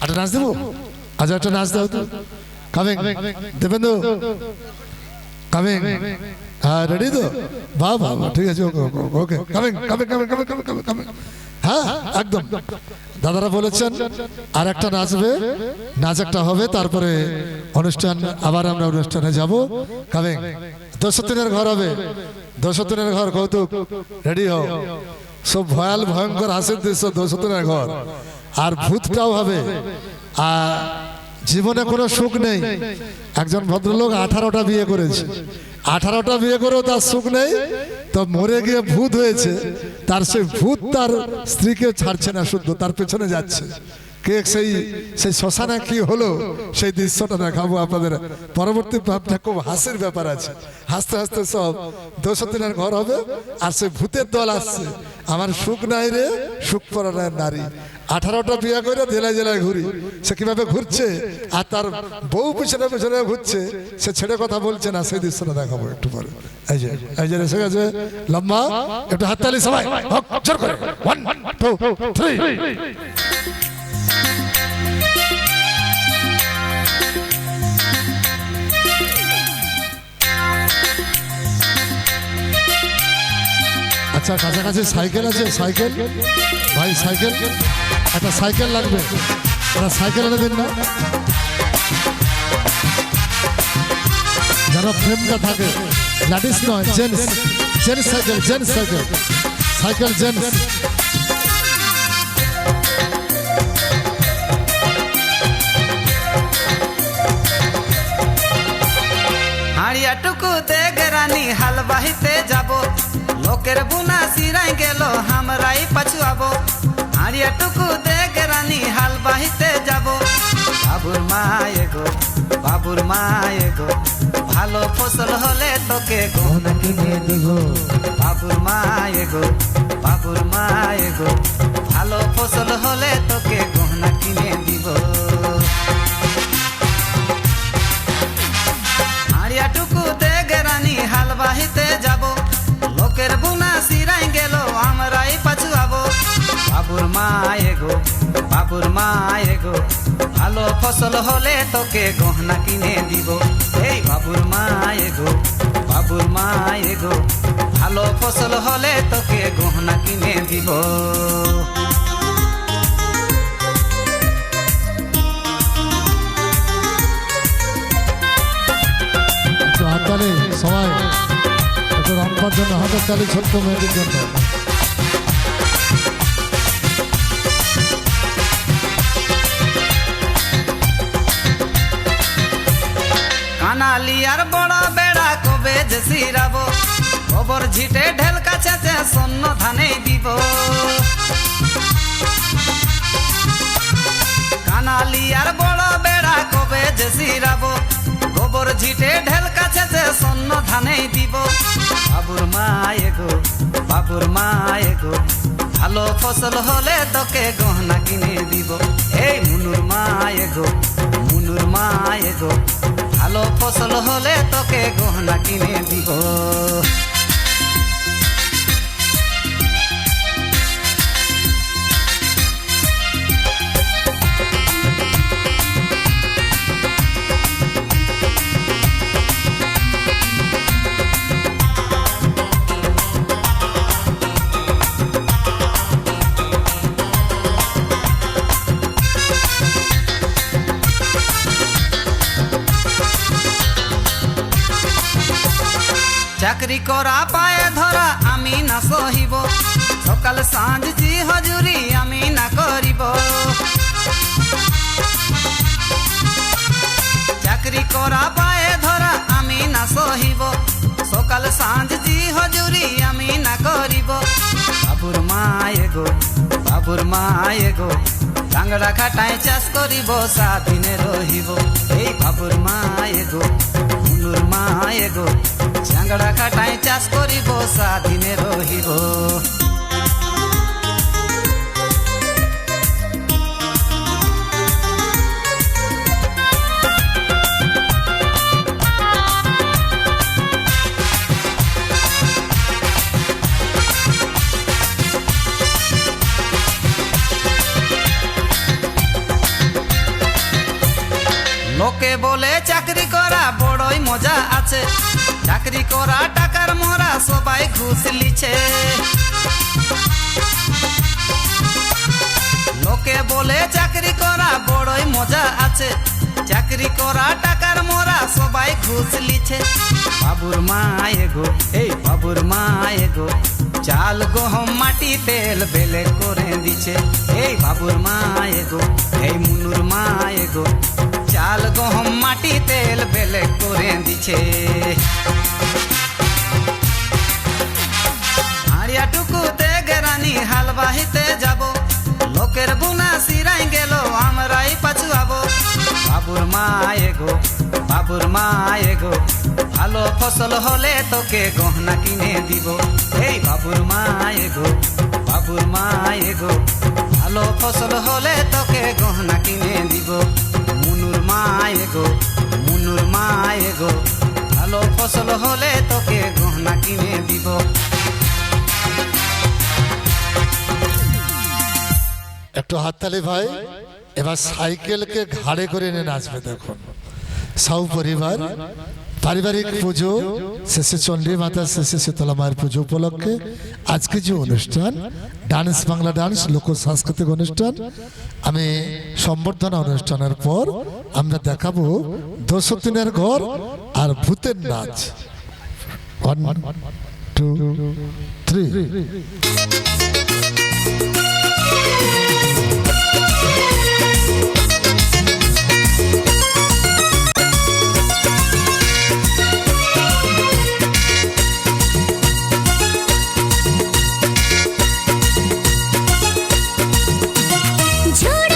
একটা নাচ দেবো? আচ্ছা একটা নাচ দাও তো। কামিং দেবেন তো? কামিং, হ্যাঁ রেডি তো? বাহ বাহ বাহ, ঠিক আছে, okay okay okay, coming coming coming coming coming coming coming, হ্যাঁ একদম। দাদারা বলেছেন আর একটা নাচবে, নাচ একটা হবে, তারপরে অনুষ্ঠান, আবার আমরা অনুষ্ঠানে যাব। কামিং, 203-এর ঘর হবে, 203-এর ঘর। কৌতুক রেডি হও, সব ভয়াল ভয়ঙ্কর হাসির দৃশ্য, 203-এর ঘর। আর ভূতটাও হবে। আর জীবনে কোনো সুখ নেই। একজন ভদ্রলোক 18টা বিয়ে করেছে, 18টা বিয়ে করেও তার সুখ নেই, তো মরে গিয়ে ভূত হয়েছে। তার সেই ভূত তার স্ত্রীকে ছাড়ছে না, শুদ্ধ তার পেছনে যাচ্ছে। কে সেই শ্মশানে কি হলো সেই দৃশ্যটা দেখাবো আপনাদের। পরবর্তী ভাবটা খুব হাসির ব্যাপার আছে। হাসতে হাসতে সব 203-এর ঘর হবে। আর সেই ভূতের দল আসছে, আমার সুখ নাই রে সুখ পরায়ণ নারী। 18টা বিয়ে করে জেলায় জেলায় ঘুরি। সে কিভাবে ঘুরছে আর তার বউ পিছনে পিছনে ঘুরছে, সে ছেড়ে কথা বলছে না, সেই দৃশ্যটা দেখাবো একটু পরে। এই যে এই যে এসে গেছে লম্বা, একটু হাততালি সবাই জোর করে। 1 2 3। আচ্ছা কাছাকাছি সাইকেল আছে? সাইকেল ভাই, সাইকেল, একটা সাইকেল লাগবে, একটা সাইকেল এনে দিন না, যেন ফ্রেমটা থাকে। লেডিস নয়, gents, gents cycle, gents cycle, cycle gents. হাড়িয়াটুকু দেখ রানী হাল বাহিতে যাব, লোকের বুনা সিরাই গেল আমরাই পাছুয়াবো। হাড়িয়াটুকু দেখ রানী হাল বাহিতে যাব, বাবুর মায়ে গো, বাবুর মায়ে গো, ভালো ফসল হলে তোকে গহনা কিনে দিব। বাবুর মায়ে গো, বাবুর মায়ে গো, ভালো ফসল হলে তোকে গহনা কিনে দিব। হাড়িয়াটুকু দেখ রানী হাল বাহিতে যাব, লোকের বুনা সিরাই গেল আমরাই পাছুয়াবো। বাবুর মায়ে গো, বাবুর মায়ে গো, ভালো ফসল হলে তোকে গহনা কিনে দিব। এই বাবুর মায়ে গো, বাবুর মায়ে গো, ভালো ফসল হলে তোকে গহনা কিনে দিব। হাততালি সবাই, একটু রম্পার জন্য হাতের তালি, ছোট্ট মেয়েদের জন্য। কানালিয়ার বড় বেড়া কবে যে সিরাবো, গোবর ঝিটে ঢেল কাছে সন্ন ধানে দিব। কানালিয়ার বড় বেড়া কবে যে সিরাবো, গোবর ঝিটে ঢেল কাছে সন্ন ধানে দিব। বাবুর মায়ে গো, বাবুর মায়ে গো, ভালো ফসল হলে তোকে গহনা কিনে দিব। এই মুনুর মায়ে গো, মুনুর মায়ে গো, ভালো ফসল হলে তোকে গহনা কিনে দিব। চাকরি করা পায়ে ধরা আমি না সহিব, সকাল সাঁঝ জি হজুরি আমি না করিব। চাকরি করা পায়ে ধরা আমি না সহিব, সকাল সাঁঝ জি হজুরি আমি না করিব। বাবুর মায়ে গো, বাবুর মায়ে গো, কাংড়া খাটায় চাষ করিব, স্বাধীনে রহিব। এই বাবুর মায়ে গো, মুনুর মায়ে গো, চাংড়া খাটায় চাষ করিব, স্বাধীনে রহিব। মজা আছে চাকরি করা টাকার মোরা সবাই ঘুষ লিছে লোকে বলে চাকরি করা বড়ই মজা আছে চাকরি করা টাকার মোরা সবাই ঘুষ লিছে বাবুর মায়ে গো এই বাবুর মায়ে গো চাল গহম মাটি তেল বেলে করে দিছে এই বাবুর মায়ে গো এই মুনুর মায়ে গো চাল গহম মাটি তেল বেলে করে দিছে হাড়িয়াটুকুতে গেরানি হাল বাহিতে যাব লোকের বুনা সিরাই গেল আমরাই পাছুয়াবো বাবুর মায়ে গো বাবুর মায়ে গো ভালো ফসল হলে তোকে গহনা কিনে দিব এই বাবুর মায়ে গো বাবুর মায়ে গো ভালো ফসল হলে তোকে গহনা কিনে দিব মুনুর মায়ে গো মুনুর মায়ে গো ভালো ফসল হলে তোকে গহনা কিনে দিব একটু হাততালি ভাই এবার সাইকেলকে ঘাড়ে করে এনে নাচবে দেখুন সাউ পরিবার পারিবারিক পুজো শেষে চণ্ডী মাতা শেষে শীতলা মায়ের পুজো উপলক্ষে আজকে যে অনুষ্ঠান ডান্স বাংলা ডান্স লোক সাংস্কৃতিক অনুষ্ঠান আমি সম্বর্ধনা অনুষ্ঠানের পর আমরা দেখাবো দশদিনের ঘর আর ভূতের নাচ 1 2 3 छोड़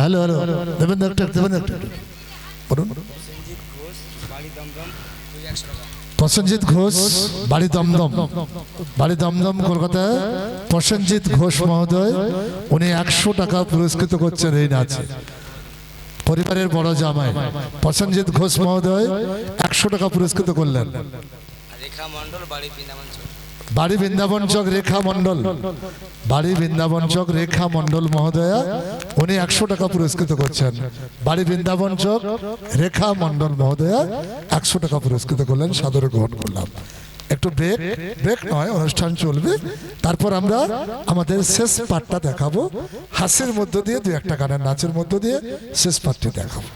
হ্যালো হ্যালো দেবেন দেবেন বলুন। প্রসেনজিৎ ঘোষ বাড়ি দমদম কলকাতায় প্রসেনজিৎ ঘোষ মহোদয় উনি 100 টাকা পুরস্কৃত করছেন এই নাচে। পরিবারের বড় জামাই প্রসেনজিৎ ঘোষ মহোদয় 100 টাকা পুরস্কৃত করলেন। রেখা মণ্ডল বাড়ি বৃন্দাবন চক রেখা মণ্ডল মহোদয়া উনি 100 টাকা পুরস্কৃত করছেন। বাড়ি বৃন্দাবন চক রেখা মণ্ডল মহোদয়া 100 টাকা পুরস্কৃত করলেন, সাদরে গ্রহণ করলাম। একটু ব্রেক নয়, অনুষ্ঠান চলবে, তারপর আমরা আমাদের শেষ পার্টটা দেখাবো। হাসির মধ্য দিয়ে 2-1টা গানের নাচের মধ্য দিয়ে শেষ পার্টটি দেখাবো।